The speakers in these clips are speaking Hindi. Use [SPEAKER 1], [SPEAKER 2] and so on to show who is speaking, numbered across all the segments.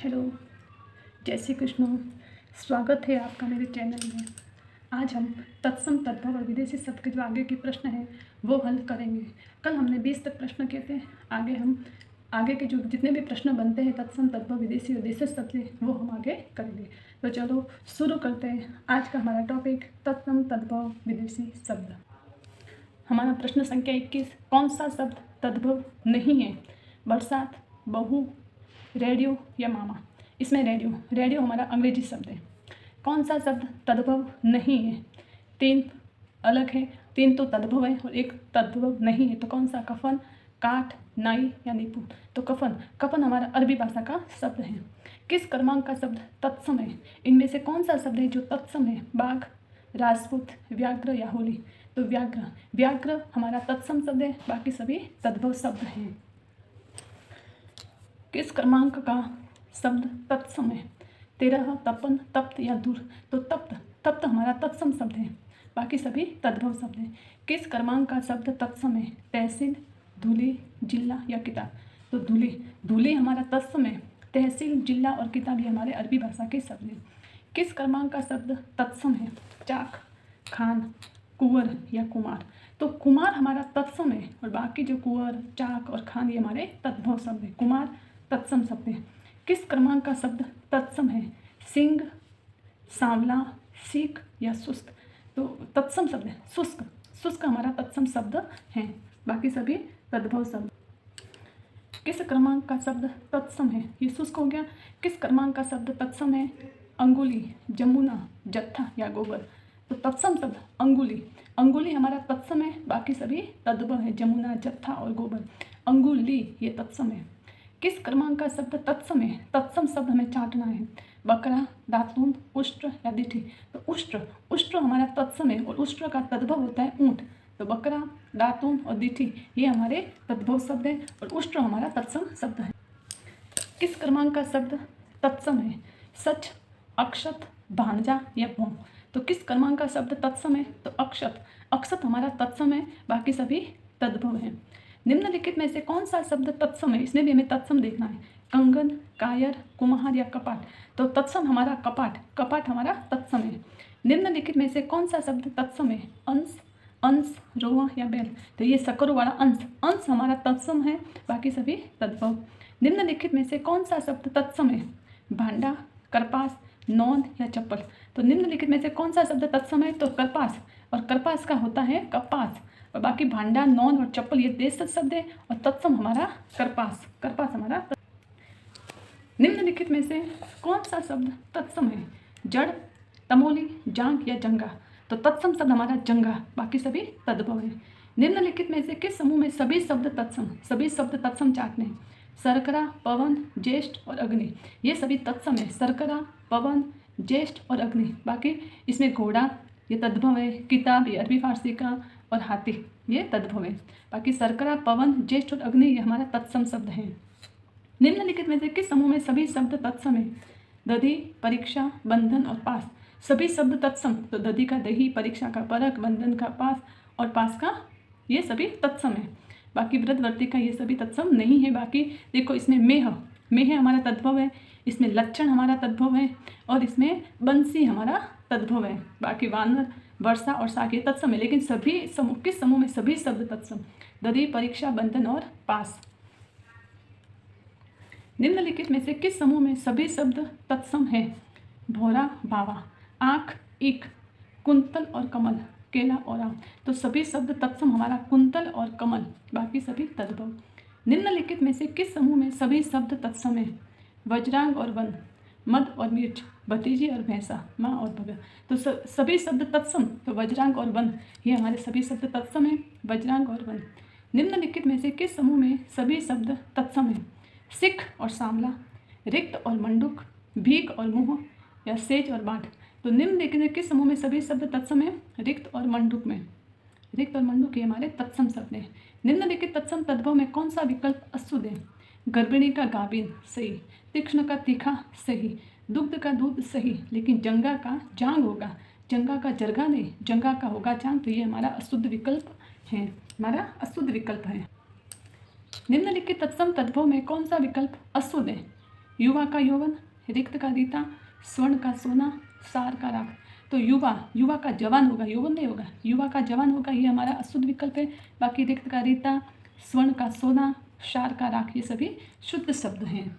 [SPEAKER 1] हेलो, जय श्री कृष्ण। स्वागत है आपका मेरे चैनल में। आज हम तत्सम तद्भव और विदेशी शब्द के जो आगे के प्रश्न हैं वो हल करेंगे। कल हमने 20 तक प्रश्न किए थे। आगे के जो जितने भी प्रश्न बनते हैं तत्सम तद्भव विदेशी और देशी शब्द से वो हम आगे करेंगे। तो चलो शुरू करते हैं। आज का हमारा टॉपिक तत्सम तद्भव विदेशी शब्द। हमारा प्रश्न संख्या 21, कौन सा शब्द तद्भव नहीं है? बरसात, बहू, रेडियो या मामा। इसमें रेडियो हमारा अंग्रेजी शब्द है। कौन सा शब्द तद्भव नहीं है? 3 अलग है, 3 तो तद्भव है और एक तद्भव नहीं है। तो कौन सा? कफन, काठ, नाई या नीपू। तो कफन हमारा अरबी भाषा का शब्द है। किस क्रमांक का शब्द तत्सम है? इनमें से कौन सा शब्द है जो तत्सम है? बाघ, राजपूत, व्याघ्र या होली। तो व्याघ्र हमारा तत्सम शब्द है, बाकी सभी तद्भव शब्द हैं। किस क्रमांक का शब्द तत्सम है? 13, तपन, तप्त या दूर। तो तप्त हमारा तत्सम शब्द है, बाकी सभी तद्भव शब्द हैं। किस क्रमांक का शब्द तत्सम है? तहसील, धूली, जिला या किताब। तो धूली हमारा तत्सम है। तहसील, जिला और किताब ये हमारे अरबी भाषा के शब्द हैं। किस क्रमांक का शब्द तत्सम है? चाक, खान, कुंवर या कुमार। तो कुमार हमारा तत्सम है और बाकी जो कुंवर, चाक और खान ये हमारे तद्भव शब्द हैं। कुमार तत्सम शब्द है। किस क्रमांक का शब्द तत्सम है? सिंह, सांवला, सीख या शुष्क। तो तत्सम शब्द है शुष्क हमारा तत्सम शब्द है, बाकी सभी तद्भव शब्द। किस क्रमांक का शब्द तत्सम है? ये शुष्क हो गया। किस क्रमांक का शब्द तत्सम है? अंगुली, जमुना, जत्था या गोबर। तो तत्सम शब्द अंगुली हमारा तत्सम है, बाकी सभी तद्भव है। जमुना, जत्था और गोबर। अंगुली ये तत्सम है। किस क्रमांक का शब्द तत्सम है? तत्सम शब्द हमें चाटना है। बकरा, दातून, उष्ट्र या दिठी। तो उष्ट्र हमारा तत्सम है और उष्ट्र का तद्भव होता है ऊंट। तो बकरा, दातून और दिठी ये हमारे तद्भव शब्द हैं और उष्ट्र हमारा तत्सम शब्द है। किस क्रमांक का शब्द तत्सम है? सच, अक्षत, भांजा या भों। तो किस क्रमांक का शब्द तत्सम है? तो अक्षत हमारा तत्सम है, बाकी सभी तद्भव हैं। निम्नलिखित में से कौन सा शब्द तत्सम है? इसमें भी हमें तत्सम देखना है। कंगन, कायर, कुम्हार या कपाट। तो तत्सम हमारा कपाट हमारा तत्सम है। निम्नलिखित में से कौन सा शब्द तत्सम है? अंश, रोआ या बैल। तो ये सकरु वाला अंश हमारा तत्सम है, बाकी सभी तद्भव। निम्नलिखित में से कौन सा शब्द तत्सम है? भांडा, करपास, नौंद या चप्पल। तो निम्नलिखित में से कौन सा शब्द तत्सम है? तो करपास, और करपास का होता है कपास, और बाकी भांडा, नौंद और चप्पल ये देश शब्द है और तत्सम हमारा करपास हमारा। निम्नलिखित में से कौन सा शब्द तत्सम है? जड़, तमोली, जांग या जंगा। तो तत्सम शब्द हमारा जंगा, बाकी सभी तद्भव है। निम्नलिखित में से किस समूह में सभी शब्द तत्सम चाटने हैं? शर्करा, पवन, ज्येष्ठ और अग्नि ये सभी तत्सम है। शर्करा, पवन, ज्येष्ठ और अग्नि। बाकी इसमें घोड़ा ये तद्भव है, किताब ये अरबी फारसी का, और हाथी ये तद्भव है। बाकी शर्करा, पवन, ज्येष्ठ और अग्नि ये हमारा तत्सम शब्द है। निम्नलिखित में से किस समूह में सभी शब्द तत्सम है? दधी, परीक्षा, बंधन और पास। सभी शब्द तत्सम। तो दधी का दही, परीक्षा का परख, बंधन का पास और पास का ये सभी तत्सम है। बाकी व्रतवर्ती का ये सभी तत्सम नहीं है। बाकी देखो इसमें मेह हमारा तद्भव है, इसमें लक्षण हमारा तद्भव है और इसमें बंसी हमारा तद्भव है। बाकी वानर, वर्षा और साग ये तत्सम है, लेकिन किस समूह में सभी शब्द तत्सम? दधी, परीक्षा, बंधन और पास। निम्नलिखित में से किस समूह में सभी शब्द तत्सम है? भौरा, बावा, आँख, ईख, कुंतल और कमल, केला और आम। तो सभी शब्द तत्सम हमारा कुंतल और कमल, बाकी सभी तद्भव। निम्नलिखित में से किस समूह में सभी शब्द तत्सम है? वज्रांग और वन, मद और मिर्च, भतीजी और भैंसा, माँ और भगत। तो सभी शब्द तत्सम। तो वज्रांग और वन ये हमारे सभी शब्द तत्सम है, वज्रांग और वन। निम्नलिखित में से किस समूह में सभी शब्द तत्सम है? सिख और सांवला, रिक्त और मंडूक, भीख और मुँह या सेज और बाँट। तो निम्नलिखित में किस समूह में सभी शब्द तत्सम है? रिक्त और मंडूक में। रिक्त और मंडूक ये हमारे तत्सम शब्द हैं। निम्नलिखित तत्सम तद्भव में कौन सा विकल्प अशुद्ध है? गर्भिणी का गाभिन सही, तीक्ष्ण का तीखा सही, दुग्ध का दूध सही, लेकिन जंगा का जांग होगा, जंगा का जरगा नहीं, जंगा का होगा जांग। तो ये हमारा अशुद्ध विकल्प है, निम्नलिखित तत्सम तद्भव में कौन सा विकल्प अशुद्ध है? युवा का यौवन, रिक्त का रीता, स्वर्ण का सोना, सार का राख। तो युवा का जवान होगा, यौवन नहीं होगा, युवा का जवान होगा, ये हमारा अशुद्ध विकल्प है। बाकी रिक्त का रीता, स्वर्ण का सोना, सार का राख, ये सभी शुद्ध शब्द हैं।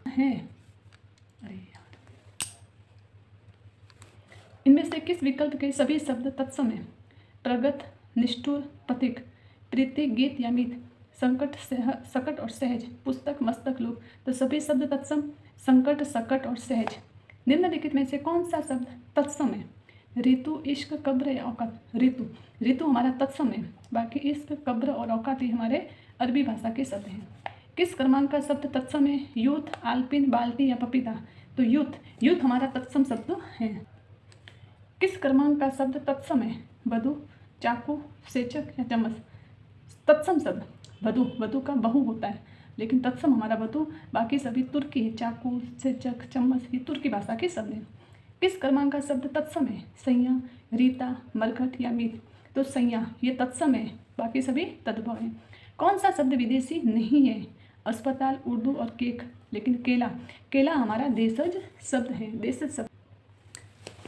[SPEAKER 1] अरे यार, इनमें से किस विकल्प के सभी शब्द तत्सम हैं? प्रगत, निष्ठुर, पथिक, प्रीति, गीत या मीत, संकट, सकट और सहज, पुस्तक, मस्तक, लोक। तो सभी शब्द तत्सम, संकट, सकट और सहज। निम्नलिखित में से कौन सा शब्द तत्सम है? ऋतु, इश्क, कब्र या औकात। ऋतु हमारा तत्सम है। बाकी इश्क, कब्र और औकात ये हमारे अरबी भाषा के शब्द हैं। किस क्रमांक का शब्द तत्सम है? यूथ, आलपिन, बाल्टी या पपीता। तो यूथ हमारा तत्सम शब्द है। किस क्रमांक का शब्द तत्सम है? वधु, चाकू, सेचक या चम्मच। तत्सम शब्द वधु का बहु होता है, लेकिन तत्सम हमारा वधु। बाकी सभी तुर्की है, चाकू, सेचक, चम्मच, ये तुर्की भाषा के शब्द हैं। किस क्रमांक का शब्द तत्सम है? संज्ञा, रीता, मरघट या मीत। तो संज्ञा ये तत्सम है, बाकी सभी तद्भव हैं। कौन सा शब्द विदेशी नहीं है? अस्पताल, उर्दू और केक। लेकिन केला हमारा देशज शब्द है, देशज शब्द।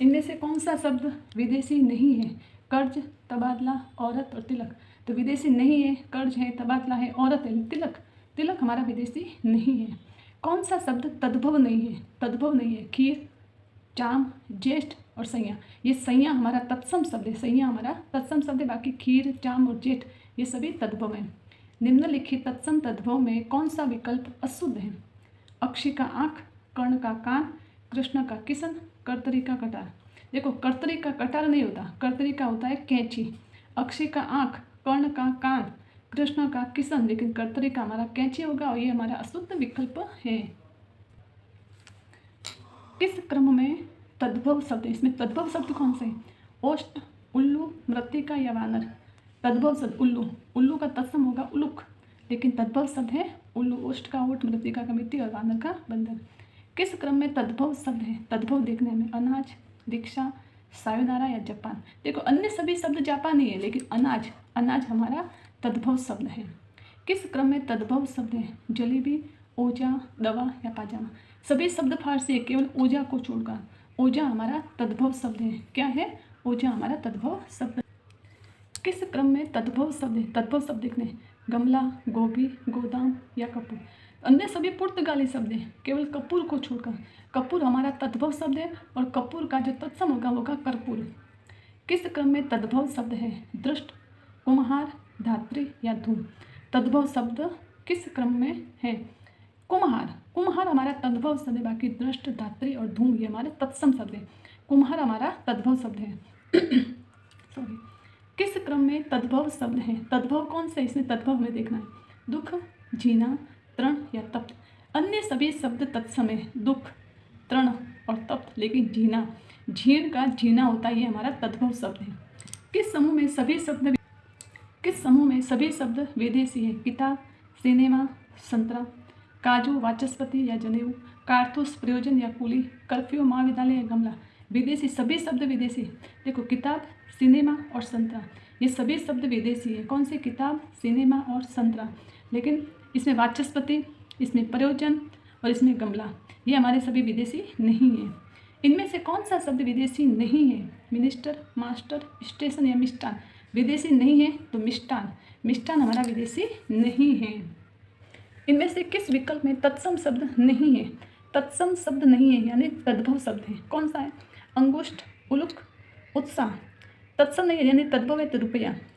[SPEAKER 1] इनमें से कौन सा शब्द विदेशी नहीं है? कर्ज, तबादला, औरत और तिलक। तो विदेशी नहीं है, कर्ज है, तबादला है, औरत है, तिलक हमारा विदेशी नहीं है। कौन सा शब्द तद्भव नहीं है? खीर, चाम, ज्येष्ठ और संज्ञा। ये संज्ञा हमारा तत्सम शब्द है, बाकी खीर, चाम और ज्येष्ठ ये सभी तद्भव हैं। निम्नलिखित तत्सम तद्भव में कौन सा विकल्प अशुद्ध है? अक्षी का आँख, कर्ण का कान, कृष्ण का किसन, कर्तरी का कटार। देखो, कर्तरी का कटार नहीं होता, कर्तरी का होता है कैंची। अक्षी का आँख, कर्ण का कान, कृष्ण का किसन, लेकिन कर्तरी का हमारा कैंची होगा और ये हमारा अशुद्ध विकल्प है। किस क्रम में तद्भव शब्द? इसमें तद्भव शब्द कौन से हैं? ओष्ठ, उल्लू, मृत्तिका या वानर। तद्भव शब्द उल्लू का तत्सम होगा उलुक, लेकिन तद्भव शब्द है उल्लू। ओष्ठ का ओट, मृत्तिका का मिट्टी और वानर का बंदर। किस क्रम में तद्भव शब्द है? तद्भव देखने में अनाज, दीक्षा, सायोनारा या जापान। देखो, अन्य सभी शब्द जापानी है, लेकिन अनाज हमारा तद्भव शब्द है। किस क्रम में तद्भव शब्द है? जलेबी, ओजा, दवा या पाजामा। सभी शब्द फारसी है, केवल ओजा को छोड़कर। ओजा हमारा तद्भव शब्द है। क्या है? ओजा हमारा तद्भव शब्द। किस क्रम में तद्भव शब्द है? तद्भव शब्द देखने गमला, गोभी, गोदाम या कपूर। अन्य सभी पुर्तगाली शब्द हैं, केवल कपूर को छोड़कर। कपूर हमारा तद्भव शब्द है और कपूर का जो तत्सम होगा कर्पूर। किस क्रम में तद्भव शब्द है? दृष्ट, कुम्हार, धात्री या धूम। तद्भव शब्द किस क्रम में है? कुम्हार हमारा तद्भव शब्द है, बाकी दृष्ट, धात्री और धूम ये हमारे तत्सम शब्द है। कुम्हार हमारा तद्भव शब्द है। सॉरी। किस क्रम में तद्भव शब्द है? तद्भव कौन से? इसमें तद्भव हमें देखना है। दुख, जीना, तृण या तप्त। अन्य सभी शब्द तत्सम है, दुख, तृण और तप्त, लेकिन झीण का जीना होता है, ये हमारा तद्भव शब्द है। किस समूह में सभी शब्द विदेशी है? किताब, सिनेमा, संतरा, काजू, वाचस्पति या जनेऊ, कारतूस, प्रयोजन या कुली, कर्फ्यू, महाविद्यालय या गमला। विदेशी, सभी शब्द विदेशी। देखो, किताब, सिनेमा और संतरा ये सभी शब्द विदेशी है। कौन से? किताब, सिनेमा और संतरा। लेकिन इसमें वाचस्पति, इसमें प्रयोजन और इसमें गमला ये हमारे सभी विदेशी नहीं है। इनमें से कौन सा शब्द विदेशी नहीं है? मिनिस्टर, मास्टर, स्टेशन या मिष्टान। विदेशी नहीं है तो मिष्टान हमारा विदेशी नहीं है। इनमें से किस विकल्प में तत्सम शब्द नहीं है? तत्सम शब्द नहीं है यानी तद्भव शब्द है। कौन सा है? अंगुष्ठ, उलुक, उत्साह। तत्सम नहीं है यानी तद्भव है तो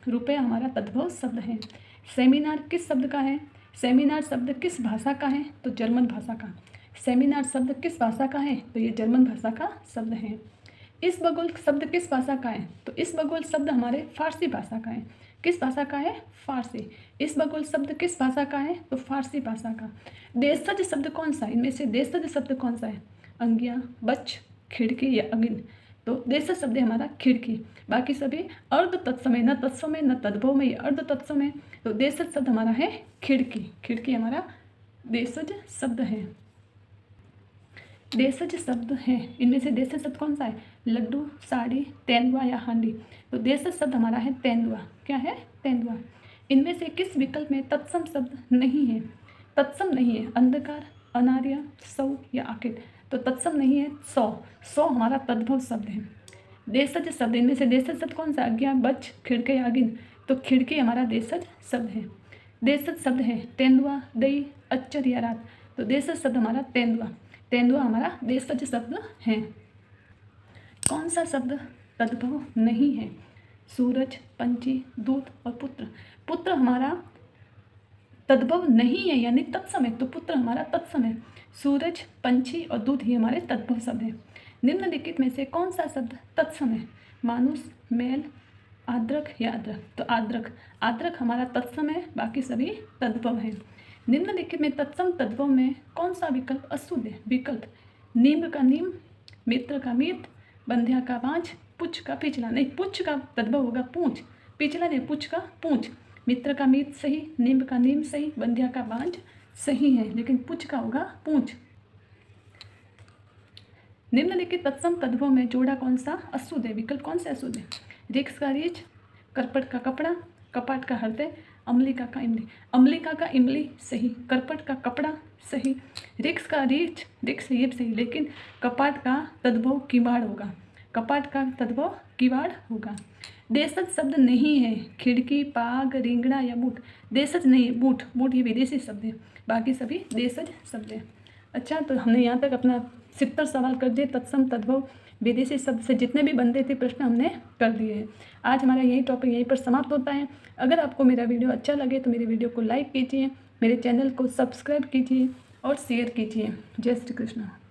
[SPEAKER 1] रुपया हमारा तद्भव शब्द है। सेमिनार किस शब्द का है? सेमिनार शब्द किस भाषा का है? तो जर्मन भाषा का। सेमिनार शब्द किस भाषा का है? तो ये जर्मन भाषा का शब्द है। इसबगोल शब्द किस भाषा का है? तो इसबगोल शब्द हमारे फारसी भाषा का है। किस भाषा का है? फारसी। इसबगोल शब्द किस भाषा का है? तो फारसी भाषा का। देशज शब्द कौन सा है? इनमें से देशज शब्द कौन सा है? अंगिया, बच्च, खिड़की या अगिन। तो देशज शब्द है हमारा खिड़की। बाकी सभी अर्ध तत्सम है, न तत्सम है न तद्भव में, ये अर्ध तत्सम है। तो देशज शब्द हमारा है खिड़की हमारा देशज शब्द है। देशज शब्द है, इनमें से देशज शब्द कौन सा है? लड्डू, साड़ी, तेंदुआ या हांडी। तो देशज शब्द हमारा है तेंदुआ। क्या है? तेंदुआ। इनमें से किस विकल्प में तत्सम शब्द नहीं है? तत्सम नहीं है, अंधकार, अनार्य, सौ या आखिर, तो तत्सम नहीं है। सौ, सौ हमारा तद्भव शब्द है। देशज शब्द, इनमें से देशज शब्द कौन सा? आज्ञा, बच, खिड़की, आगिन, तो खिड़की हमारा देशज शब्द है। देशज शब्द है तेंदुआ, दई, अच्चर या रात, तो देशज शब्द हमारा तेंदुआ, तेंदुआ हमारा देशज शब्द है। कौन सा शब्द तद्भव नहीं है? सूरज, पंछी, दूत और पुत्र, पुत्र हमारा तद्भव नहीं है यानी तत्सम है, तो पुत्र हमारा तत्सम है। सूरज, पंछी और दूध ही हमारे तद्भव शब्द हैं। निम्नलिखित में से कौन सा शब्द तत्सम है? मानुष, मैल, आद्रक या अदरक, तो आद्रक, आद्रक हमारा तत्सम है, बाकी सभी तद्भव हैं। निम्नलिखित में तत्सम तद्भव में कौन सा विकल्प अशुद्ध है? विकल्प नीम का नीम, मित्र का मित्र, बंध्या का बांझ, पुच्छ का पिछला, नहीं पुच्छ का तद्भव होगा पूंछ, पिछला नहीं पुच्छ का पूंछ। मित्र का मित्र सही, नीम का नीम सही, बंध्या का बांझ सही है, लेकिन पुच्छ का होगा पूंछ। निम्नलिखित तत्सम तद्भव में जोड़ा कौन सा अशुद्ध है? विकल्प कौन से अशुद्ध है? रिक्स का रीछ, करपट का कपड़ा, कपाट का हृदय, अम्लिका का इमली, अम्लिका का इमली सही, करपट का कपड़ा सही, रिक्स का रीछ, रिक्स ये सही, लेकिन कपाट का तद्भव किवाड़ होगा, कपाट का तद्भव किवाड़ होगा। देशज शब्द नहीं है, खिड़की, पाग, रिंगना या बूट, देशज नहीं, बूट, बूट ये विदेशी शब्द है, बाकी सभी देशज शब्द है। अच्छा, तो हमने यहाँ तक अपना 70 सवाल कर दिए, तत्सम तद्भव विदेशी शब्द से जितने भी बनते थे प्रश्न हमने कर दिए हैं। आज हमारा यही टॉपिक यहीं पर समाप्त होता है। अगर आपको मेरा वीडियो अच्छा लगे तो मेरे वीडियो को लाइक कीजिए, मेरे चैनल को सब्सक्राइब कीजिए और शेयर कीजिए। जय श्री कृष्ण।